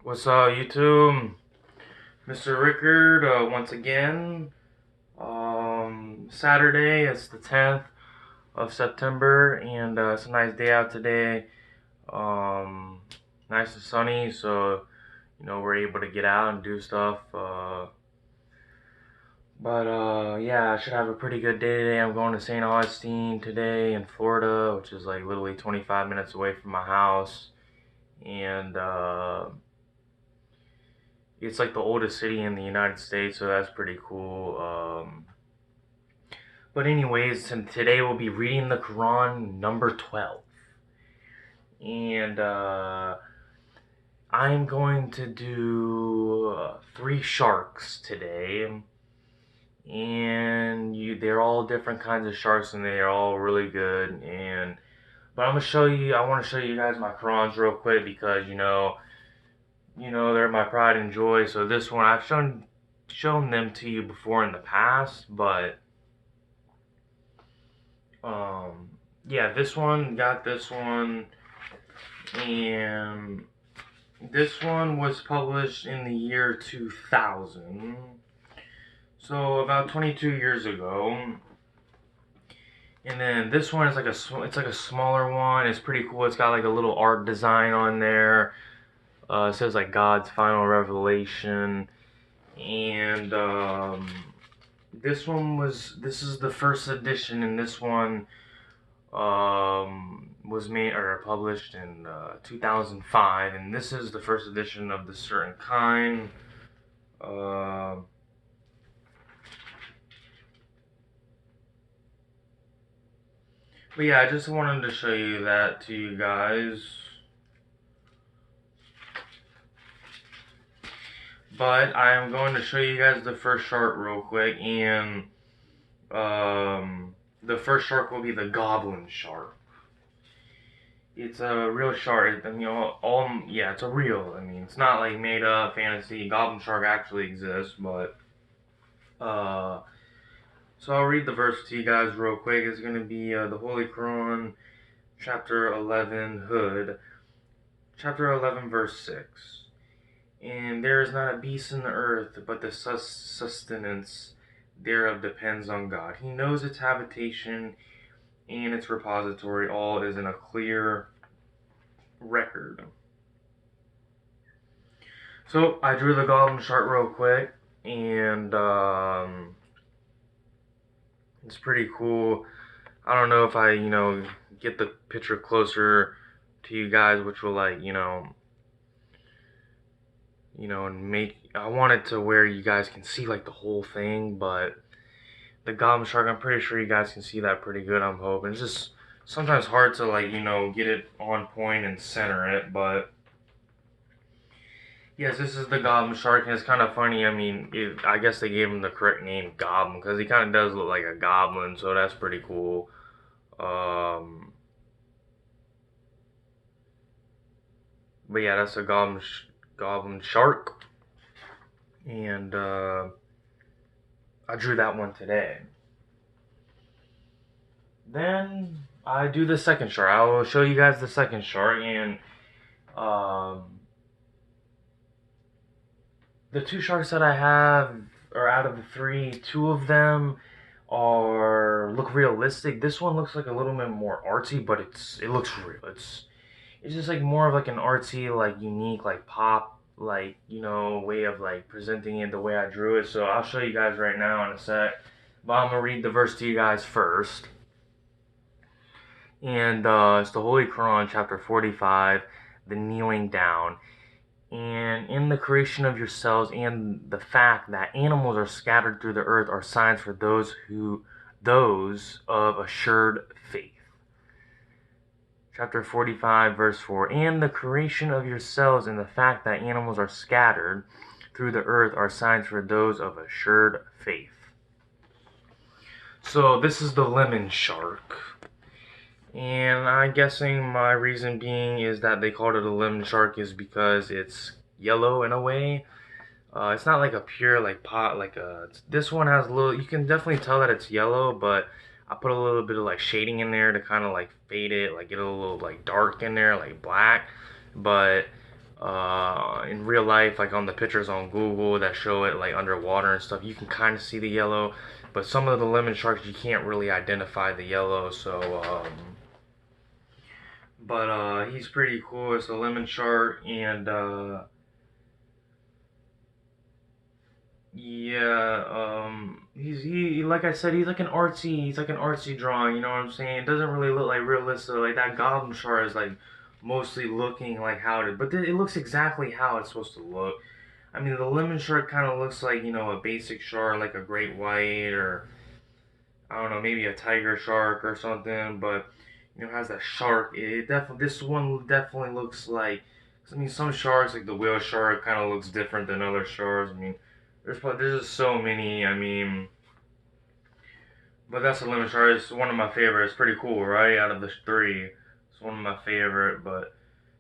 What's up, YouTube? Mr. Rickard, once again. Saturday, it's the 10th of September, and it's a nice day out today. Um, Nice and sunny, so we're able to get out and do stuff. Yeah, I should have a pretty good day today. I'm going to St. Augustine today in Florida, which is like literally 25 minutes away from my house, and it's like the oldest city in the United States, so that's pretty cool. But anyways, today we'll be reading the Quran number 12. And I'm going to do three sharks today. And they're all different kinds of sharks, and they're all really good. But I want to show you guys my Qurans real quick because they're my pride and joy. So this one I've shown them to you before in the past, but yeah, got this one, and this one was published in the year 2000, so about 22 years ago. And then this one is it's like a smaller one. It's pretty cool. It's got like a little art design on there. It says like God's final revelation, and this is the first edition, and this one was made or published in 2005, and this is the first edition of the certain kind. But yeah, I just wanted to show you that to you guys. But I am going to show you guys the first shark real quick, and the first shark will be the Goblin Shark. It's a real shark. Yeah, it's a real. I mean, it's not like made up fantasy. Goblin Shark actually exists, but so I'll read the verse to you guys real quick. It's gonna be the Holy Quran, chapter 11, Hood, chapter 11, verse 6. And there is not a beast in the earth, but the sustenance thereof depends on God. He knows its habitation and its repository. All is in a clear record. So I drew the Goblin Shark real quick, and it's pretty cool. I don't know if I get the picture closer to you guys, which will and make, I want it to where you guys can see like the whole thing, but the Goblin Shark, I'm pretty sure you guys can see that pretty good, I'm hoping. It's just sometimes hard to get it on point and center it, but yes, this is the Goblin Shark, and it's kind of funny. I mean, I guess they gave him the correct name, Goblin, because he kind of does look like a goblin, so that's pretty cool. But yeah, that's a Goblin Shark, and I drew that one today. Then I do the second shark. I will show you guys the second shark, and the two sharks that I have are out of the three. Two of them look realistic. This one looks like a little bit more artsy, but it looks real. It's just like more of like an artsy, like unique, like pop, like way of like presenting it the way I drew it. So I'll show you guys right now in a sec. But I'm gonna read the verse to you guys first. And it's the Holy Quran, chapter 45, the kneeling down. And in the creation of yourselves and the fact that animals are scattered through the earth are signs for those of assured faith. Chapter 45, verse 4. And the creation of yourselves and the fact that animals are scattered through the earth are signs for those of assured faith. So this is the lemon shark. And I'm guessing my reason being is that they called it a lemon shark is because it's yellow in a way. It's not like a pure like pot this one has a little, you can definitely tell that it's yellow, but I put a little bit of like shading in there to kind of like fade it, like get a little like dark in there, like black. But in real life, like on the pictures on Google that show it like underwater and stuff, you can kind of see the yellow. But some of the lemon sharks, you can't really identify the yellow. So, but he's pretty cool. It's a lemon shark, and yeah, like I said, he's like an artsy drawing. You know what I'm saying? It doesn't really look like realistic. Like that Goblin Shark is like mostly looking like how it, but it looks exactly how it's supposed to look. I mean, the lemon shark kind of looks like a basic shark, like a great white, or I don't know, maybe a tiger shark or something. But has that shark. It definitely this one definitely looks like. I mean, some sharks like the whale shark kind of looks different than other sharks. I mean, there's just so many. I mean, but that's a lemon shark. It's one of my favorites. Pretty cool, right? Out of the three, it's one of my favorite. But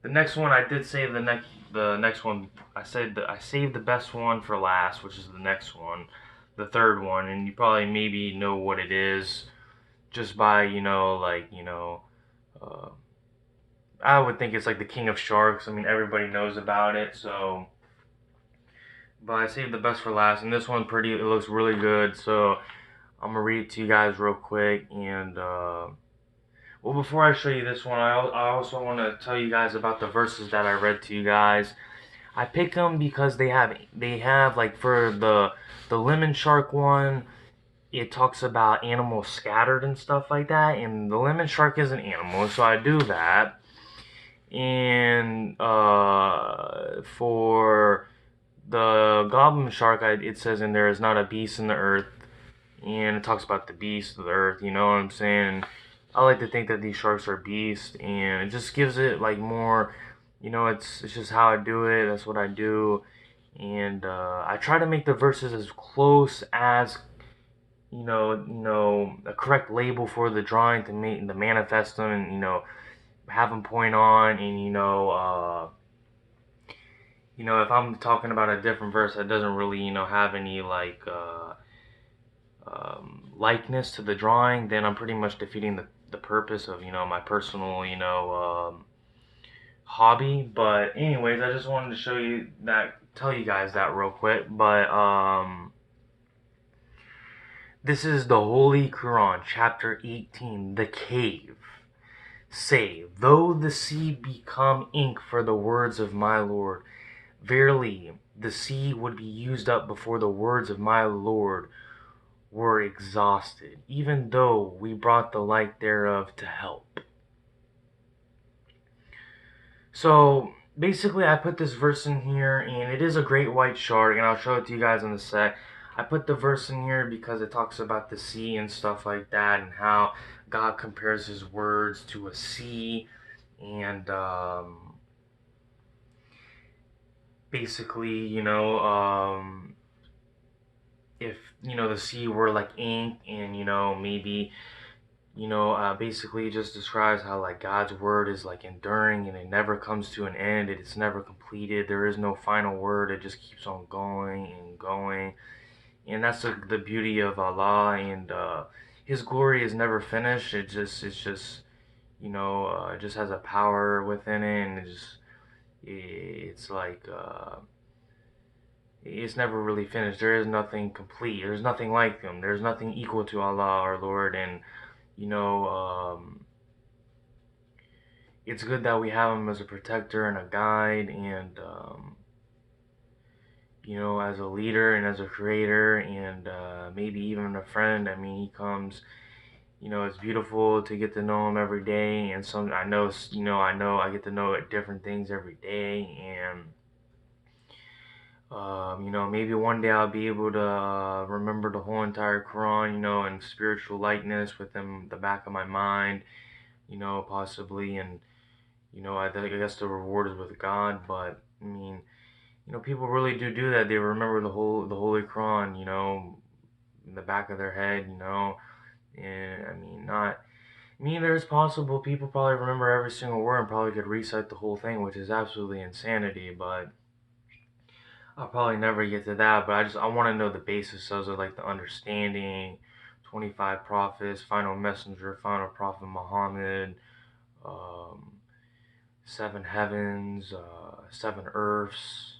the next one, I did save the next one. I said that I saved the best one for last, which is the next one, the third one, and you probably maybe know what it is just by Uh, I would think it's like the king of sharks. I mean, everybody knows about it, so. But I saved the best for last, and this one it looks really good. So I'm gonna read it to you guys real quick, and well, before I show you this one, I also want to tell you guys about the verses that I read to you guys. I picked them because they have like for the lemon shark one, it talks about animals scattered and stuff like that, and the lemon shark is an animal, so I do that. And for the Goblin Shark, it says in there is not a beast in the earth, and it talks about the beast of the earth. You know what I'm saying? I like to think that these sharks are beasts, and it just gives it like more. It's just how I do it. That's what I do, and I try to make the verses as close as a correct label for the drawing to manifest them, and have them point on, and if I'm talking about a different verse that doesn't really, have any like likeness to the drawing, then I'm pretty much defeating the purpose of, my personal, hobby. But anyways, I just wanted to tell you guys that real quick. But this is the Holy Quran, chapter 18, the cave. Say, though the sea become ink for the words of my Lord, verily, the sea would be used up before the words of my Lord were exhausted, even though we brought the light thereof to help. So, basically, I put this verse in here, and it is a great white shark, and I'll show it to you guys in a sec. I put the verse in here because it talks about the sea and stuff like that, and how God compares his words to a sea, and basically, if the sea were like ink, and maybe basically it just describes how like God's word is like enduring, and it never comes to an end. It's never completed. There is no final word. It just keeps on going and going, and that's the beauty of Allah, and his glory is never finished. It just has a power within it, and it's like it's never really finished. There is nothing complete. There's nothing like him. There's nothing equal to Allah, our Lord, and you know, it's good that we have him as a protector and a guide, and as a leader and as a creator, and maybe even a friend. I mean, he comes. It's beautiful to get to know him every day, and I know I get to know different things every day, and maybe one day I'll be able to remember the whole entire Quran, in spiritual likeness within the back of my mind, possibly, and I guess the reward is with God. But I mean, people really do that. They remember the Holy Quran, in the back of their head, and I mean, not. I mean, there's possible people probably remember every single word and probably could recite the whole thing, which is absolutely insanity. But I'll probably never get to that. But I want to know the basis of it, like the understanding 25 prophets, final messenger, final prophet Muhammad, um, 7 heavens, 7 earths,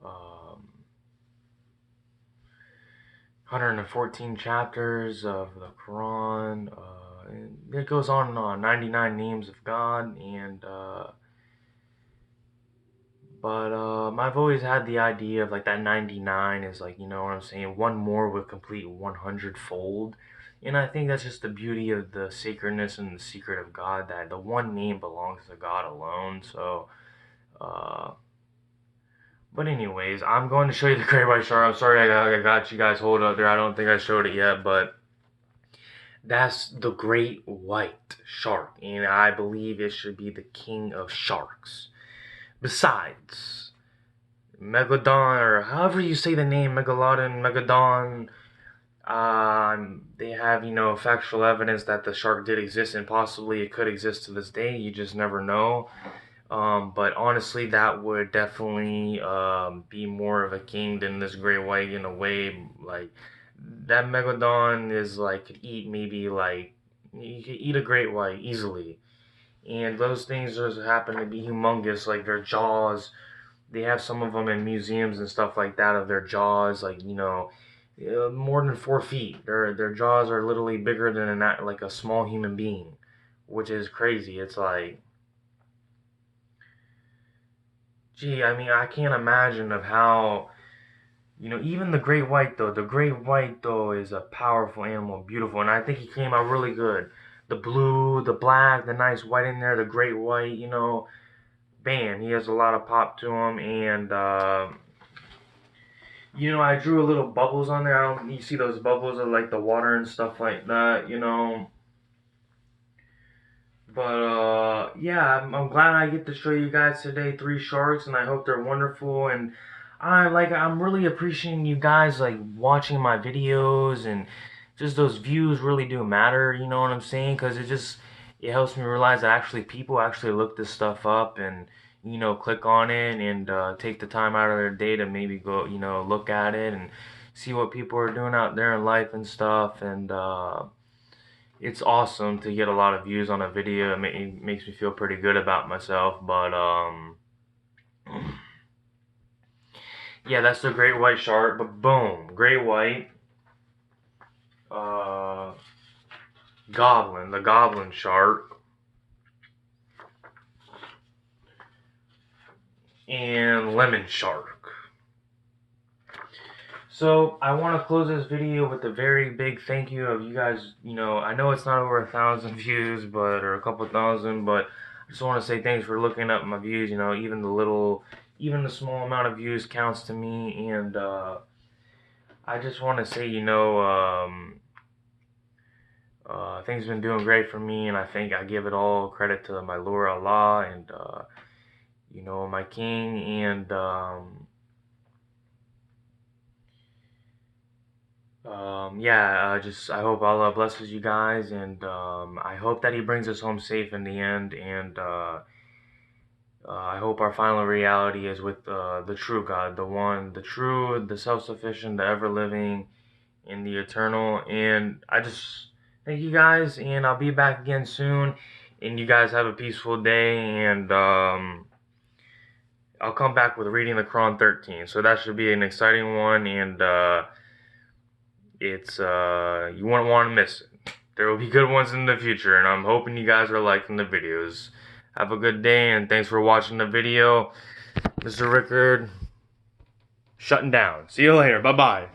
114 chapters of the Quran. And it goes on and on. 99 names of God, and but I've always had the idea of like that 99 is like, you know what I'm saying, one more would complete 100-fold. And I think that's just the beauty of the sacredness and the secret of God, that the one name belongs to God alone. So, uh, but anyways, I'm going to show you the great white shark. I'm sorry I got you guys hold up there. I don't think I showed it yet, but that's the great white shark. And I believe it should be the king of sharks. Besides, Megalodon, or however you say the name, Megalodon, Megalodon, they have, you know, factual evidence that the shark did exist, and possibly it could exist to this day. You just never know. But honestly, that would definitely be more of a king than this great white in a way. Like, that Megalodon is like, could eat maybe like, you could eat a great white easily. And those things just happen to be humongous, like their jaws. They have some of them in museums and stuff like that of their jaws, like, you know, more than 4 feet. Their jaws are literally bigger than like a small human being, which is crazy. It's like, gee, I mean, I can't imagine of how, you know, even the great white though is a powerful animal, beautiful, and I think he came out really good. The blue, the black, the nice white in there, the great white, you know, bam, he has a lot of pop to him, and you know, I drew a little bubbles on there. I don't, you see those bubbles of like the water and stuff like that, you know. But yeah, I'm glad I get to show you guys today 3 sharks, and I hope they're wonderful. And I'm really appreciating you guys like watching my videos, and just those views really do matter. You know what I'm saying? Because it helps me realize that actually people actually look this stuff up, and you know, click on it, and take the time out of their day to maybe go, you know, look at it and see what people are doing out there in life and stuff. And it's awesome to get a lot of views on a video. It makes me feel pretty good about myself. But yeah, that's the great white shark. But boom, great white, uh, the goblin shark, and lemon shark. So I want to close this video with a very big thank you of you guys. You know, I know it's not over 1,000 views, but or a couple thousand, but I just want to say thanks for looking up my views. You know, even the small amount of views counts to me, and I just want to say, you know, things have been doing great for me, and I think I give it all credit to my Lord Allah, and you know, my King, and yeah, just I hope Allah blesses you guys, and I hope that He brings us home safe in the end, and I hope our final reality is with the true God, the one, the true, the self-sufficient, the ever-living, and the eternal. And I just thank you guys, and I'll be back again soon. And you guys have a peaceful day, and I'll come back with reading the Quran 13. So that should be an exciting one, and it's you won't want to miss it. There will be good ones in the future, and I'm hoping you guys are liking the videos. Have a good day, and thanks for watching the video. Mr. Rickard, shutting down. See you later. Bye-bye.